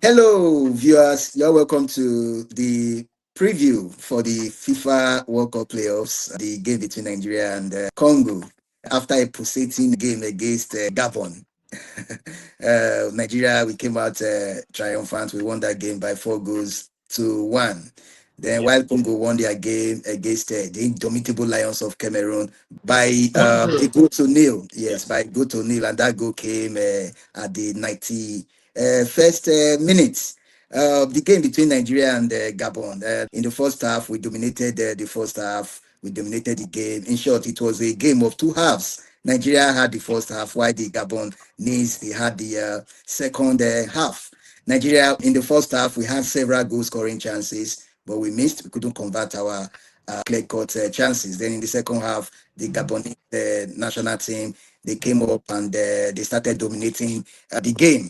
Hello, viewers. You're welcome to the preview for the FIFA World Cup playoffs, the game between Nigeria and Congo. After a pulsating game against Gabon, Nigeria, we came out triumphant. We won that game by 4 goals to 1. Then, while Congo won their game against the indomitable Lions of Cameroon by a goal to nil. Yes, by a goal to nil, and that goal came at the 91st minute. The game between Nigeria and Gabon. In the first half, we dominated the first half. We dominated the game. In short, it was a game of two halves. Nigeria had the first half, while the Gabonese they had the second half. Nigeria in the first half, we had several goal scoring chances, but we missed. We couldn't convert our clear-cut chances. Then in the second half, the Gabonese national team they came up and they started dominating the game.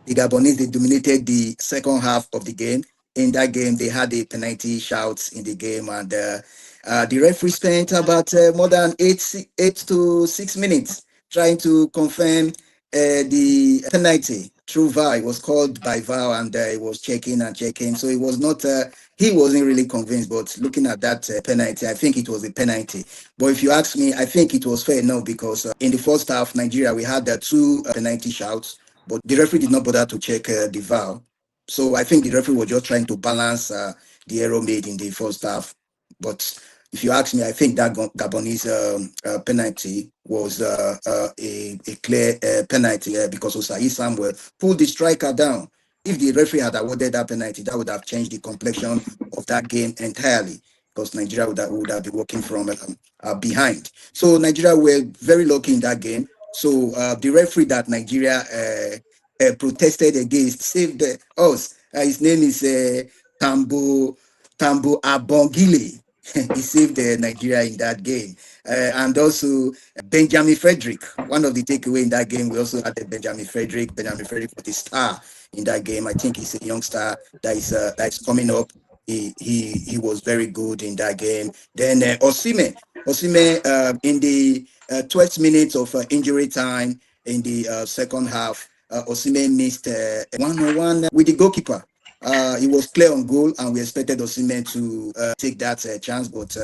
The Gabonese they dominated the second half of the game. In that game, they had a penalty shouts in the game, and the referee spent about more than 8 to 6 minutes trying to confirm the penalty through VAR. It was called by VAR, and it was checking and checking. So it was not. He wasn't really convinced, but looking at that penalty, I think it was a penalty. But if you ask me, I think it was fair enough because in the first half, Nigeria we had two penalty shouts, but the referee did not bother to check the VAR. So I think the referee was just trying to balance the error made in the first half. But if you ask me, I think that Gabonese penalty was a clear penalty because Osayi Samuel pulled the striker down. If the referee had awarded that penalty, that would have changed the complexion of that game entirely because Nigeria would have been working from behind. So Nigeria were very lucky in that game. So the referee that Nigeria protested against saved us. His name is Tambo Abongile. He saved Nigeria in that game. And also Benjamin Frederick, one of the takeaway in that game. We also had Benjamin Frederick. Benjamin Frederick was the star in that game. I think he's a young star that is coming up. He was very good in that game. Then Osimhen in the 12 minutes of injury time in the second half, Osimhen missed 1-on-1 with the goalkeeper. He was clear on goal, and we expected Osimhen to take that chance, but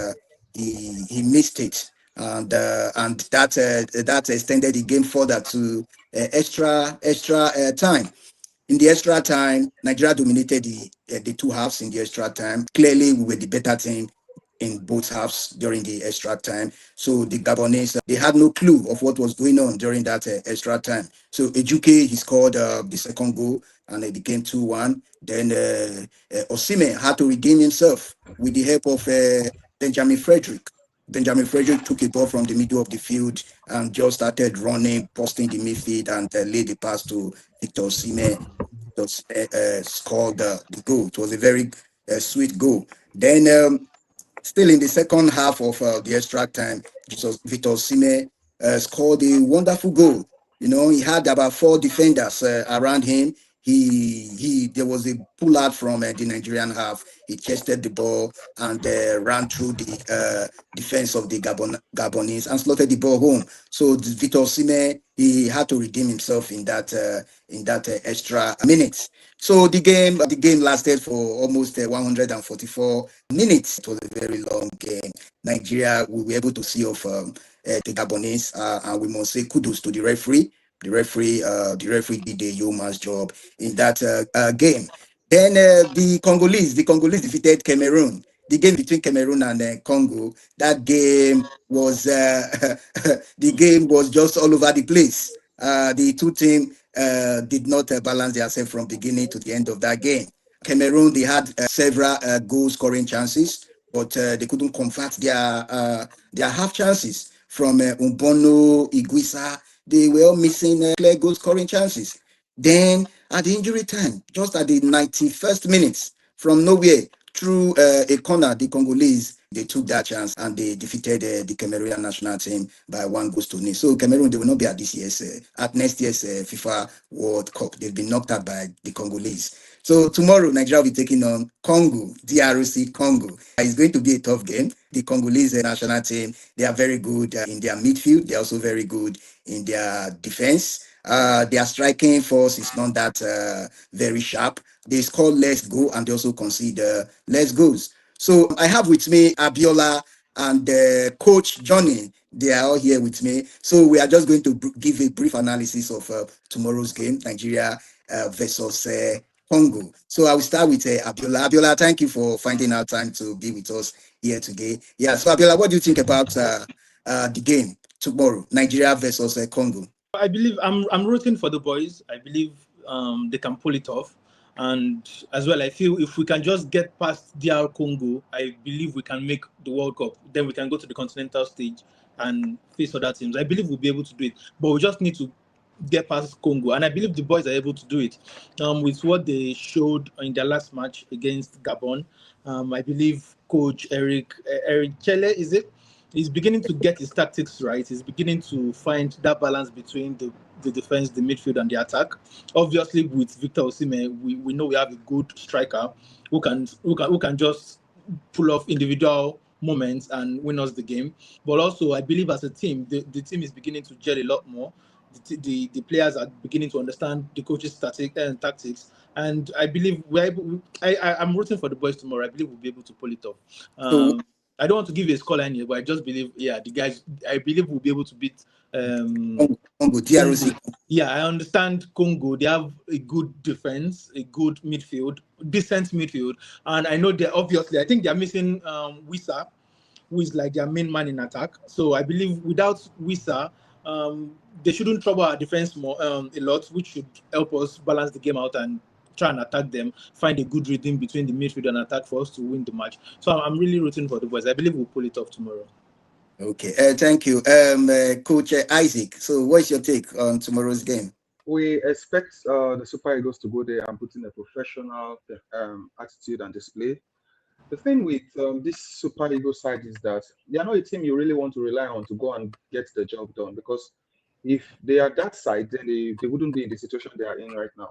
he missed it, and that extended the game further to extra time. In the extra time, Nigeria dominated the two halves in the extra time. Clearly, we were the better team in both halves during the extra time. So the Gabonese, they had no clue of what was going on during that extra time. So Ejuke, he scored the second goal, and it became 2-1. Then Osimhen had to regain himself with the help of Benjamin Frederick. Benjamin Frederick took a ball from the middle of the field and just started running, posting the midfield, and laid the pass to Victor Osimhen. Scored the goal. It was a very sweet goal. Then still in the second half of the extra time, Victor Osimhen scored a wonderful goal. You know, he had about 4 defenders around him. There was a pull out from the Nigerian half. He chested the ball and ran through the defense of the Gabonese and slotted the ball home. So Victor Osimhen, he had to redeem himself in that extra minutes. So the game lasted for almost 144 minutes. It was a very long game. Nigeria, we were able to see off the Gabonese, and we must say kudos to the referee. The referee did a yeoman's job in that game. Then the Congolese defeated Cameroon. The game between Cameroon and Congo, that game was the game was just all over the place. The two teams did not balance themselves from beginning to the end of that game. Cameroon, they had several goal scoring chances, but they couldn't convert their half chances from Umbono, Iguisa. They were all missing clear goal scoring chances. Then at the injury time, just at the 91st minutes, from nowhere, through a corner, the Congolese, they took that chance and they defeated the Cameroonian national team by 1 goal to 0. So Cameroon, they will not be at this year's, at next year's FIFA World Cup. They've been knocked out by the Congolese. So tomorrow, Nigeria will be taking on Congo, DRC Congo. It's going to be a tough game. The Congolese national team, they are very good in their midfield. They're also very good in their defense. Their striking force is not that very sharp. They score less goal and they also concede less goals. So I have with me Abiola and Coach Johnny. They are all here with me. So we are just going to give a brief analysis of tomorrow's game, Nigeria versus Congo. So I will start with Abiola. Abiola, thank you for finding out time to be with us here today. Yeah, so Abiola, what do you think about the game tomorrow, Nigeria versus Congo? I believe I'm rooting for the boys. I believe they can pull it off. And as well, I feel if we can just get past DR Congo, I believe we can make the World Cup. Then we can go to the continental stage and face other teams. I believe we'll be able to do it. But we just need to get past Congo. And I believe the boys are able to do it. With what they showed in their last match against Gabon, I believe Coach Eric Chele, is it? He's beginning to get his tactics right. He's beginning to find that balance between the defense, the midfield, and the attack. Obviously, with Victor Osimhen, we know we have a good striker who can just pull off individual moments and win us the game. But also, I believe as a team, the team is beginning to gel a lot more. The players are beginning to understand the coach's tactics, and I believe we're able. I'm rooting for the boys tomorrow. I believe we'll be able to pull it off. So I don't want to give you a scoreline here, but I just believe, yeah, the guys. I believe we'll be able to beat Congo, Congo. DRC. Yeah, I understand Congo. They have a good defense, a good midfield, decent midfield, and I know they're obviously. I think they're missing Wissa, who is like their main man in attack. So I believe without Wissa, they shouldn't trouble our defense more a lot, which should help us balance the game out and try and attack them, find a good rhythm between the midfield and attack for us to win the match. So I'm really rooting for the boys. I believe we'll pull it off tomorrow. Okay, thank you. Coach Isaac, so what's your take on tomorrow's game? We expect the Super Eagles to go there and put in a professional attitude and display. The thing with this Super Eagles side is that they are not a team you really want to rely on to go and get the job done, because if they are that side, then they wouldn't be in the situation they are in right now.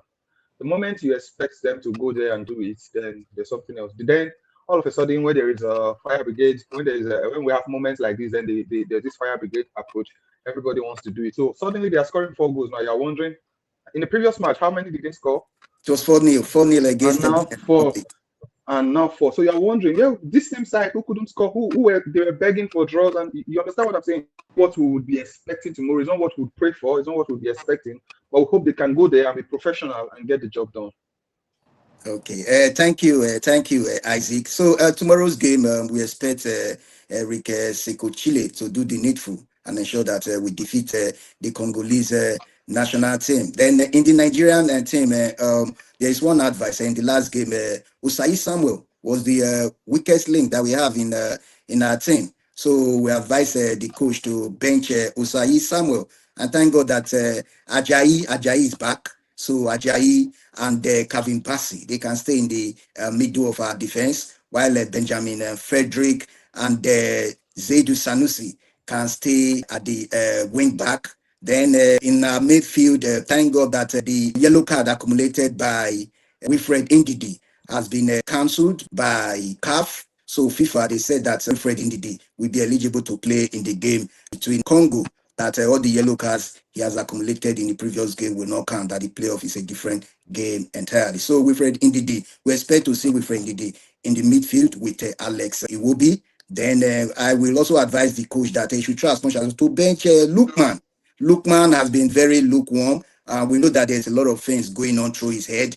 The moment you expect them to go there and do it, then there's something else. Then all of a sudden, when there is a fire brigade, when we have moments like this, then there's this fire brigade approach. Everybody wants to do it. So suddenly they are scoring 4 goals. Now you're wondering, in the previous match, how many did they score? It was 4-0, 4-0 against and now the four, and now four. So you're wondering, yeah, this same side who couldn't score, they were begging for draws, and you understand what I'm saying? What we would be expecting tomorrow is not what we would pray for, it's not what we'd be expecting, but we hope they can go there and be professional and get the job done. Okay, thank you, Isaac. So tomorrow's game, we expect Eric Seko Chile to do the needful and ensure that we defeat the Congolese national team. Then in the Nigerian team, there is one advice. In the last game, Usai Samuel was the weakest link that we have in our team. So we advise the coach to bench Usai Samuel, and thank God that Ajayi is back. So Ajayi and Kevin Bassey, they can stay in the middle of our defense, while Benjamin Frederick and Zaidu Sanusi can stay at the wing back. Then in our midfield, thank God that the yellow card accumulated by Wilfred Ndidi has been cancelled by CAF. So FIFA, they said that Wilfred Ndidi will be eligible to play in the game between Congo, that all the yellow cards he has accumulated in the previous game will not count, that the playoff is a different game entirely. So Wilfred Ndidi, we expect to see Wilfred Ndidi in the midfield with Alex Iwobi. Then I will also advise the coach that he should try as much as to bench Lukman. Lukman has been very lukewarm. We know that there's a lot of things going on through his head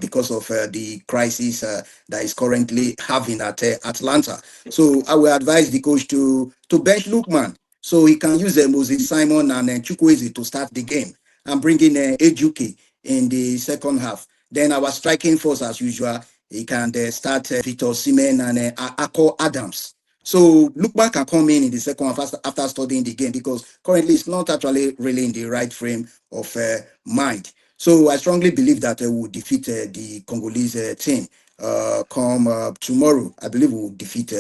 because of the crisis that is currently having at Atlanta. So I will advise the coach to bench Lukman, so he can use Moses Simon and Chukwueze to start the game and bring in Ejuke in the second half. Then our striking force, as usual, he can start Victor Osimhen and Ako Adams. So Lukman can come in the second half after studying the game, because currently it's not actually really in the right frame of mind. So I strongly believe that we will defeat the Congolese team come tomorrow. I believe we will defeat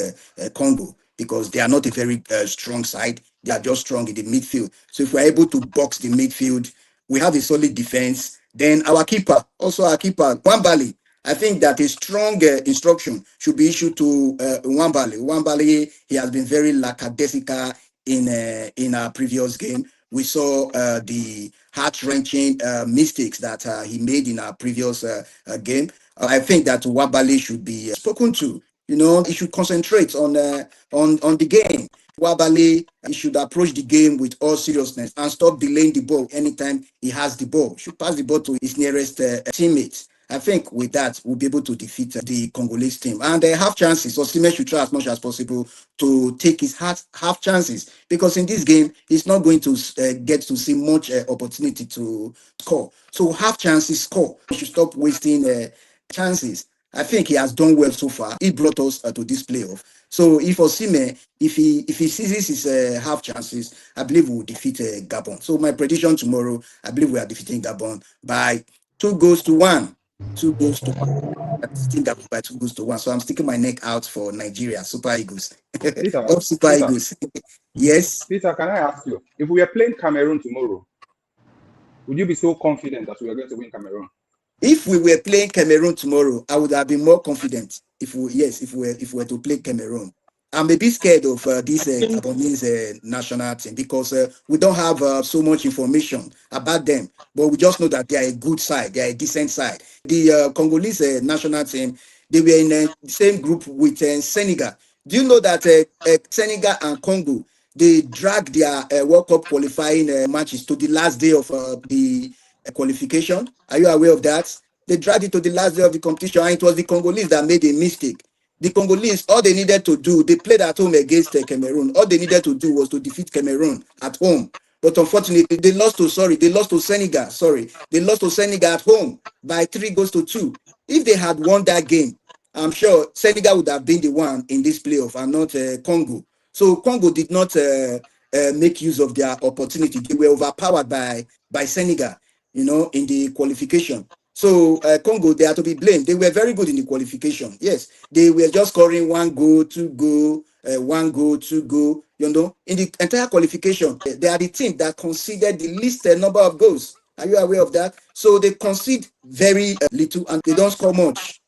Congo, because they are not a very strong side. They are just strong in the midfield. So if we're able to box the midfield, we have a solid defense. Then our keeper, Wambali, I think that a strong instruction should be issued to Wambali. Wambali, he has been very lackadaisical in our previous game. We saw the heart-wrenching mistakes that he made in our previous game. I think that Wabale should be spoken to. He should concentrate on the game. Wabale, he should approach the game with all seriousness and stop delaying the ball anytime he has the ball. He should pass the ball to his nearest teammates. I think with that, we'll be able to defeat the Congolese team. And they have chances. So Osimhen should try as much as possible to take his half chances, because in this game, he's not going to get to see much opportunity to score. So half chances, score. He should stop wasting chances. I think he has done well so far. He brought us to this playoff. So if Osimhen, if he seizes his half chances, I believe we will defeat Gabon. So my prediction tomorrow, I believe we are defeating Gabon by 2-1. 2-1. I'm sticking Gabon by 2-1. So I'm sticking my neck out for Nigeria, Super Eagles. Peter, Up Super Peter, Eagles. Yes. Peter, can I ask you, if we are playing Cameroon tomorrow, would you be so confident that we are going to win Cameroon? If we were playing Cameroon tomorrow, I would have been more confident. If we were to play Cameroon, I'm a bit scared of this Gabonese national team, because we don't have so much information about them, but we just know that they are a good side, they are a decent side. The Congolese national team, they were in the same group with Senegal. Do you know that Senegal and Congo, they dragged their World Cup qualifying matches to the last day of the qualification? Are you aware of that? They dragged it to the last day of the competition, and it was the Congolese that made a mistake. The Congolese, all they needed to do, they played at home against Cameroon. All they needed to do was to defeat Cameroon at home. But unfortunately, they lost to Senegal. Sorry, they lost to Senegal at home by 3-2. If they had won that game, I'm sure Senegal would have been the one in this playoff and not Congo. So Congo did not make use of their opportunity. They were overpowered by Senegal, in the qualification. So Congo, they are to be blamed. They were very good in the qualification. Yes, they were just scoring 1 goal, 2 goal, 1 goal, 2 goal. In the entire qualification, they are the team that conceded the least number of goals. Are you aware of that? So they concede very little and they don't score much.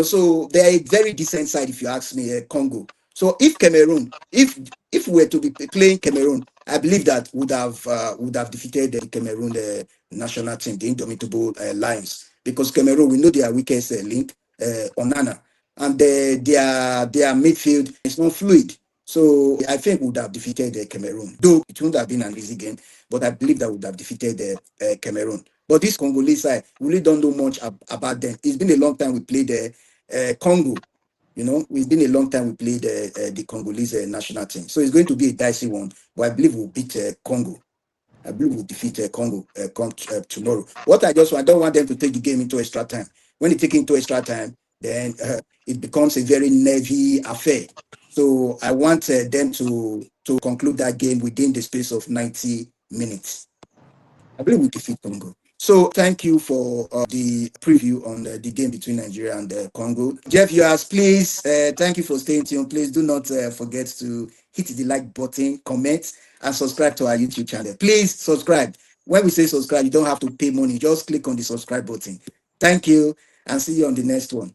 So they're a very decent side, if you ask me, Congo. So if Cameroon, if we were to be playing Cameroon, I believe that would have defeated the Cameroon national team, the indomitable Lions, because Cameroon, we know their weakest link, Onana, and their midfield is not fluid. So I think we would have defeated Cameroon, though it wouldn't have been an easy game, but I believe that we would have defeated Cameroon. But this Congolese side, we really don't know much about them. It's been a long time we played Congo. It's been a long time we played the Congolese national team. So it's going to be a dicey one, but I believe we'll beat Congo. I believe we'll defeat Congo tomorrow. I don't want them to take the game into extra time. When they take it into extra time, then it becomes a very nervy affair. So I want them to conclude that game within the space of 90 minutes. I believe we defeat Congo. So thank you for the preview on the game between Nigeria and Congo. Jeff, yours, please. Thank you for staying tuned. Please do not forget to hit the like button, comment, and subscribe to our YouTube channel. Please subscribe. When we say subscribe, you don't have to pay money. Just click on the subscribe button. Thank you, and see you on the next one.